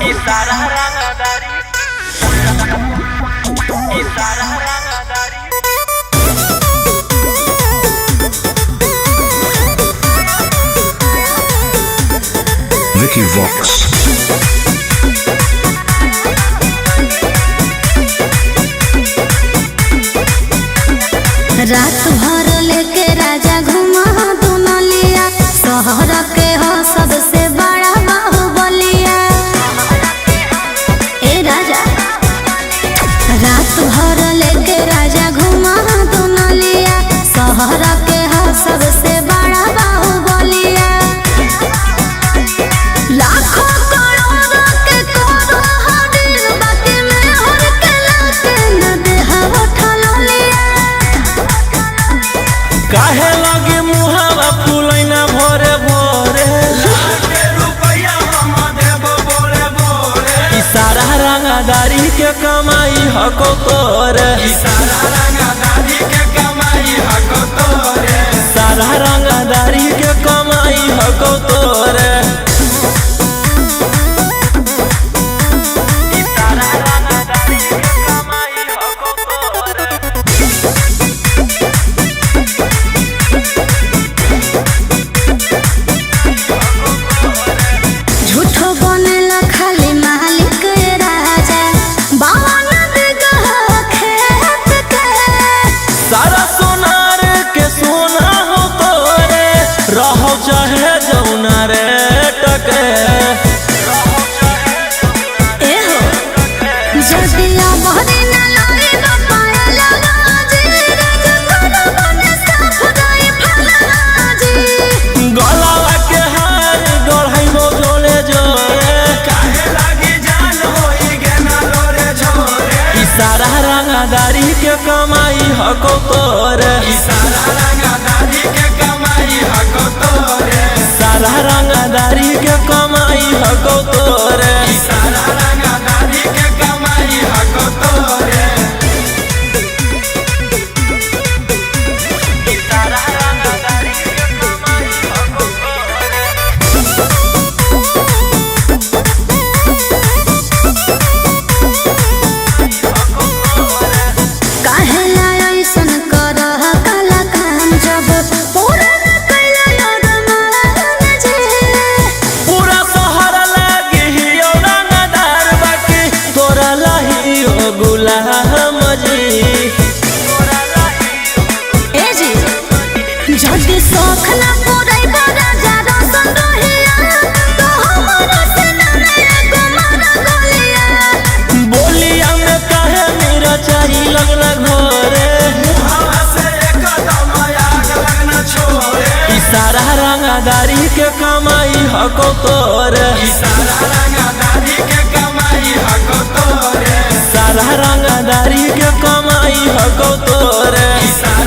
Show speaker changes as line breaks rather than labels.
इशारा रंगदारी इशारा रंगदारी
Vicky Vox.
रात भर लेके राजा घुमा दुनलिया शहर के हो सबसे बड़ा बाहुबलिया। ए राजा रात भर लेके राजा घुमा दुनलिया शहर के हो सबसे बड़ा बाहुबलिया। लाखों करोड़ों के करोड़ हदिल बाकी में हर के लाके न देहा उठलिया।
काहे लगे मुहावा फुलैना भोरे भोरे इशारा रंगदारी के कमाई हको तोरे इशारा रंगदारी के कमाई हको तोरे सारा रंगदारी के कमाई हको तोरे इशारा रंगदारी के कमाई हको तोरे
झूठो बनेला खाली मालिक राजा बावन बिगहा खेत के।
सारा सोनार के सोना हो तोरे रहो चाहे जौना रे टके
ए हो जदिया बहरी न लाई बापाया लगा जी राजा करो बने साफ गई फला जी।
गलावा के हार गढ़ाई नो जोले जोरे काहे लागी जान होई गेना लोरे झोरे इशारा रंगदारी के कमाई हको तोरे इशारा रंगदारी के कमाई हको तोरे सारा रंगदारी के कमाई हको तोरे इशारा रंगदारी के कमाई हको तोरे इशारा रंगदारी के कमाई हको तोरे
काहे लाया ऐसन करह काला काम जब पूरा न कैला यार मान जे।
पूरा शहर लागी हियो रंगदार बाकी तोरा लाही ओ गुलाम जी
ए जी जल्दी शौख ना पूराई बड़ा ज्यादा सन रहिया तो हमारा से ना एगो मारा गोलिया।
बोलिया में काहे मेरा चाही लगना घोरे से एकदम आग लगना छोरे इशारा रंगदारी के कमाई हको तोरे इशारा रंगदारी के कमाई हको तोरे सारा रंगदारी के कमाई हको तोरे इशारा